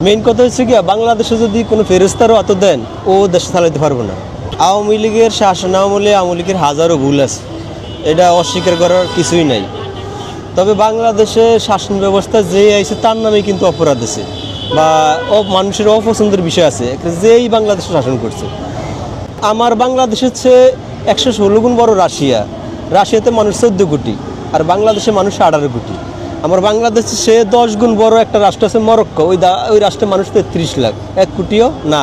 Main কথা হচ্ছে কি বাংলাদেশে যদি কোনো ফেরেস্তারও অত দেন ও দেশ চালাতে পারবো না। আওয়ামী লীগের শাসন আমলে আওয়ামী লীগের হাজারো ভুল আছে, এটা অস্বীকার করার কিছুই নাই। তবে বাংলাদেশে শাসন ব্যবস্থা যে আইছে তার নামে কিন্তু অপরাধ আছে বা মানুষের অপছন্দের বিষয় আছে, যেই বাংলাদেশে শাসন করছে। আমার বাংলাদেশের চেয়ে 116 গুণ বড় রাশিয়া। রাশিয়াতে মানুষ 14 কোটি আর বাংলাদেশে মানুষ 18 কোটি। আমার বাংলাদেশে সে 10 গুণ বড় একটা রাষ্ট্র আছে মরক্কো, ওই রাষ্ট্রের মানুষ 33 লাখ, 1 কোটিও না।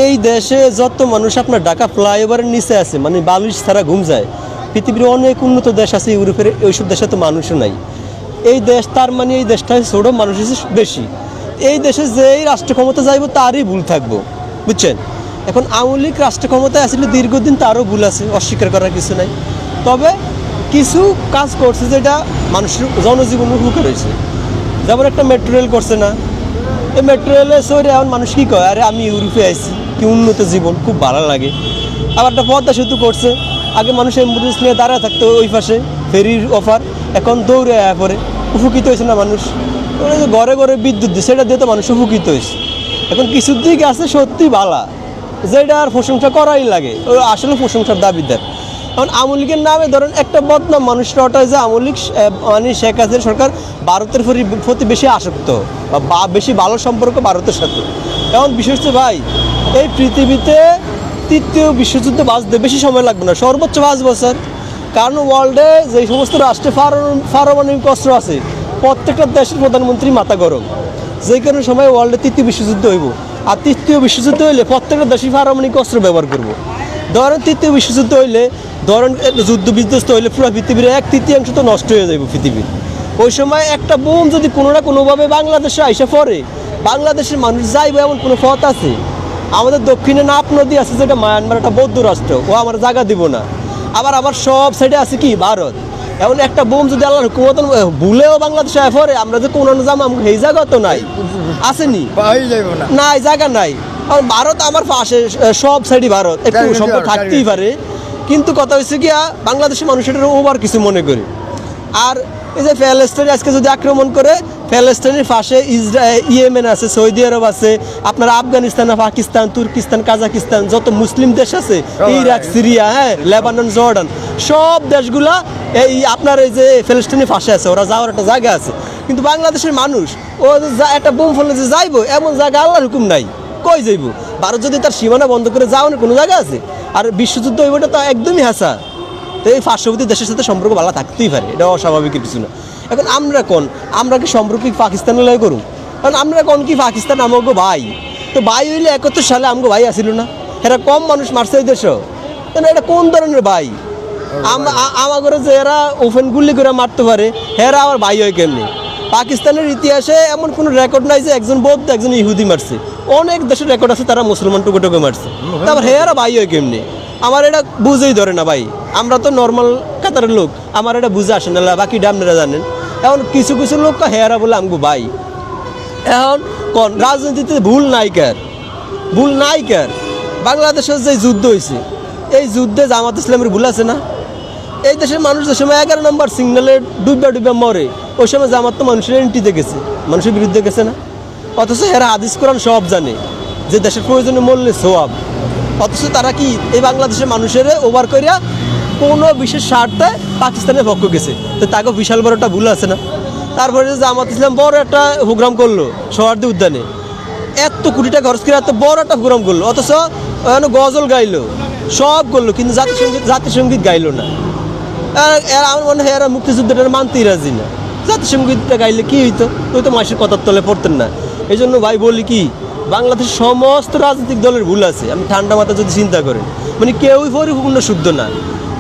এই দেশে যত মানুষ আপনার ঢাকা ফ্লাইওভারের নিচে আছে, মানে বালিশ ছাড়া ঘুম যায়। পৃথিবীর অনেক উন্নত দেশ আছে ইউরোপের, ওইসব দেশে তো মানুষও নাই। এই দেশ তার মানে এই দেশটা ছোটো, মানুষ বেশি। এই দেশে যেই রাষ্ট্র ক্ষমতা যাইব তারই ভুল থাকবো, বুঝছেন। এখন আওয়ামী লীগ রাষ্ট্র ক্ষমতায় আসলে দীর্ঘদিন, তারও ভুল আছে, অস্বীকার করার কিছু নাই। তবে কিছু কাজ করছে যেটা মানুষের জনজীবন উপকার হয়েছে। যেমন একটা মেট্রো রেল করছে না, এই মেট্রো রেলে সরে এখন মানুষ কী কয়, আরে আমি ইউরোপে আইছি, কি উন্নত জীবন, খুব ভালো লাগে। আবার একটা পদ্মা সেতু করছে, আগে মানুষ অ্যাম্বুলেন্স নিয়ে দাঁড়ায় থাকতো ওই পাশে, ফেরির অফার, এখন দৌড়ে আয়া পরে উপকৃত হয়েছে না মানুষ। ঘরে ঘরে বিদ্যুৎ দিয়ে, সেটা দিয়ে তো মানুষ উপকৃত হয়েছে। এখন কিছু দিক আছে সত্যি ভালো, যেটা আর প্রশংসা করাই লাগে, ওই আসলে প্রশংসার দাবিদার। কারণ আওয়ামী লীগের নামে ধরেন একটা বদনাম মানুষরা ওটায় যে আওয়ামী লীগ মানে শেখ হাসিনা সরকার ভারতের প্রতি বেশি আসক্ত বা বেশি ভালো সম্পর্ক ভারতের সাথে। এখন বিশেষ করে ভাই, এই পৃথিবীতে তৃতীয় বিশ্বযুদ্ধ বাঁচতে বেশি সময় লাগবে না, সর্বোচ্চ 5 বছর। কারণ ওয়ার্ল্ডে যে সমস্ত রাষ্ট্রে পারমাণবিক অস্ত্র আছে, প্রত্যেকটা দেশের প্রধানমন্ত্রী মাথা গরম, যে কোনো সময় ওয়ার্ল্ডে তৃতীয় বিশ্বযুদ্ধ হইব। আর তৃতীয় বিশ্বযুদ্ধ হইলে প্রত্যেকটা দেশই পারমাণবিক অস্ত্র ব্যবহার করবো। ধরেন তৃতীয় বিশ্বযুদ্ধ হইলে, ধরেন যুদ্ধ বিধ্বস্ত হইলে পুরো পৃথিবীর 1/3 তো নষ্ট হয়ে যাবে পৃথিবীর। ওই সময় একটা বোম যদি কোনো না কোনোভাবে বাংলাদেশে আইসা পড়ে, বাংলাদেশের মানুষ যাইবে এমন কোনো পথ আছে? আমাদের দক্ষিণে নাপ নদী আছে, যেটা মায়ানমার, একটা বৌদ্ধ রাষ্ট্র, ও আমার জায়গা দিব না। আবার আমার সব সাইডে আছে কি ভারত। এমন একটা বোম যদি আল্লাহর হুকুমত ভুলেও বাংলাদেশে আয় পড়ে, আমরা যে কোনো জামাম সেই জায়গা তো নাই, আসেনি, নাই জায়গা নাই। কারণ ভারত আমার পাশে, সব সাইডই ভারত, একটু সম্পর্ক থাকতেই পারে। কিন্তু কথা হচ্ছে কি, বাংলাদেশের মানুষ এটার ওভার কিছু মনে করে। আর এই যে প্যালেস্টাইন আজকে যদি আক্রমণ করে, প্যালেস্টাইনের পাশে ইয়েমেন আছে, সৌদি আরব আছে, আপনার আফগানিস্তান, পাকিস্তান, তুর্কিস্তান, কাজাকিস্তান, যত মুসলিম দেশ আছে, ইরাক, সিরিয়া, হ্যাঁ, লেবানন, জর্ডান, সব দেশগুলা এই আপনার এই যে প্যালেস্টাইনের পাশে আছে, ওরা যাওয়ার একটা জায়গা আছে। কিন্তু বাংলাদেশের মানুষ ও একটা বোম ফেলে যে যাইবো, এমন জায়গা আল্লাহর হুকুম নাই, কই যাইব? ভারত যদি তার সীমানা বন্ধ করে যাওয়ার কোনো জায়গা আছে? আর বিশ্বযুদ্ধ হইবটা তো একদমই হাসা। তো এই পার্শ্ববর্তী দেশের সাথে সম্পর্ক ভালো থাকতেই পারে, এটা অস্বাভাবিক কিছু না। এখন আমরা কি সম্পর্ক পাকিস্তানের লয় করুন? কারণ আমরা কোন কি পাকিস্তান আমাকে ভাই, তো ভাই হইলে 71 সালে আমাকে ভাই আসিল না? এরা কম মানুষ মারছে এই দেশও, কেন? এটা কোন ধরনের ভাই? আমাকে যে এরা ওপেন গুলি করে মারতে পারে, এরা আবার ভাই হয় কেমনি? পাকিস্তানের ইতিহাসে এমন কোনো রেকর্ড নাই যে একজন বৌদ্ধ একজন ইহুদি মারছে। অনেক দেশের রেকর্ড আছে তারা মুসলমান টুকু মারছে, তারপর হেয়ারা ভাই হয় কেমনি? আমার এটা বুঝেই ধরে না ভাই। আমরা তো নর্মাল কাতারের লোক, আমার এটা বুঝে আসে না, বাকি আপনারা জানেন। এখন কিছু কিছু লোক হেয়ারা বলে আমগো ভাই। এখন কোন রাজনীতিতে ভুল নাই কার? বাংলাদেশের যে যুদ্ধ হয়েছে, এই যুদ্ধে জামাত ইসলামের ভুল আছে না? এই দেশের মানুষ যে সময় 11 নম্বর সিগন্যালে ডুবে মরে, ওই সময় জামাত তো মানুষের এন্ট্রিতে গেছে, মানুষের বিরুদ্ধে গেছে না? অথচ এরা হাদিস কোরআন সব জানে যে দেশের প্রয়োজনে মরলে সোয়াব। অথচ তারা কি এই বাংলাদেশের মানুষের ওভার করিয়া কোনো বিশেষ স্বার্থে পাকিস্তানের পক্ষ গেছে, তো তাকে বিশাল বড় একটা ভুল আছে না? তারপরে যে জামাত ইসলাম বড় একটা প্রোগ্রাম করলো সোহরাওয়ার্দী উদ্যানে, এত কোটি টাকা খরচ করে এত বড় একটা প্রোগ্রাম করলো, অথচ গজল গাইলো, সব করলো, কিন্তু জাতীয় সঙ্গীত গাইলো না। আমার মনে হয় এরা মুক্তিযুদ্ধটা মানতেই রাজি না। জাতীয় সঙ্গীতটা গাইলে কি হইতো? ওই তো মাসের কথার তলে পড়তেন না। এই জন্য ভাই বলি কি, বাংলাদেশের সমস্ত রাজনৈতিক দলের ভুল আছে। আমি ঠান্ডা মাথা যদি চিন্তা করেন, মানে কেউই পরিপূর্ণ শুদ্ধ না।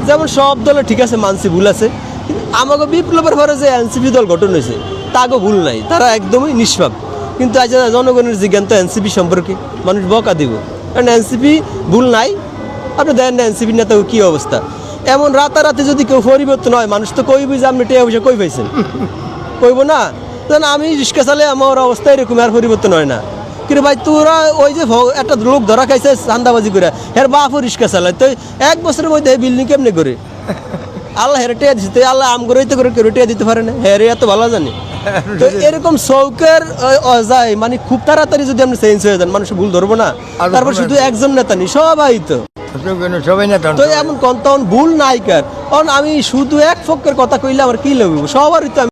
যেমন সব দলে ঠিক আছে, মানসি ভুল আছে, কিন্তু আমাকে বিপ্লবের পরে যে এনসিপি দল গঠন হয়েছে তাকেও ভুল নাই, তারা একদমই নিষ্পাপ। কিন্তু আজ জনগণের জিজ্ঞান তো এনসিপি সম্পর্কে মানুষ বকা দিব, কারণ এনসিপি ভুল নাই। আপনি দেখেন না এনসিপির নেতা কী অবস্থা। এমন রাতারাতি যদি কেউ পরিবর্তন হয়, মানুষ তো কইবি যে আপনি টেয়া পয়সা কই পাইছেন, কইব না? যেন আমি রিক্সা চালে আমার অবস্থা এরকম, আর পরিবর্তন হয় না। কিন্তু ভাই তোরা ওই যে একটা লোক ধরা খাইছে চান্দাবাজি করে, হের বাপও রিক্সা চালায়, তো 1 বছরের মধ্যে বিল্ডিং কেমনে করে? আল্লাহ হেরে টেয়া দিচ্ছে, আল্লাহ আম করে করে কেউ টেয়া দিতে পারে না, হেরে এত ভালো জানি। তো এরকম চৌকের যায় মানে খুব তাড়াতাড়ি যদি আপনি চেঞ্জ হয়ে যান মানুষ ভুল ধরবো না। তারপর শুধু একজন নেতা নেই, সবাই তো সবাই নেতা তো এমন কোন তখন ভুল নাই কার। কারণ আমি শুধু এক পক্ষের কথা কইলে আমার কি লাগবে, সবারই তো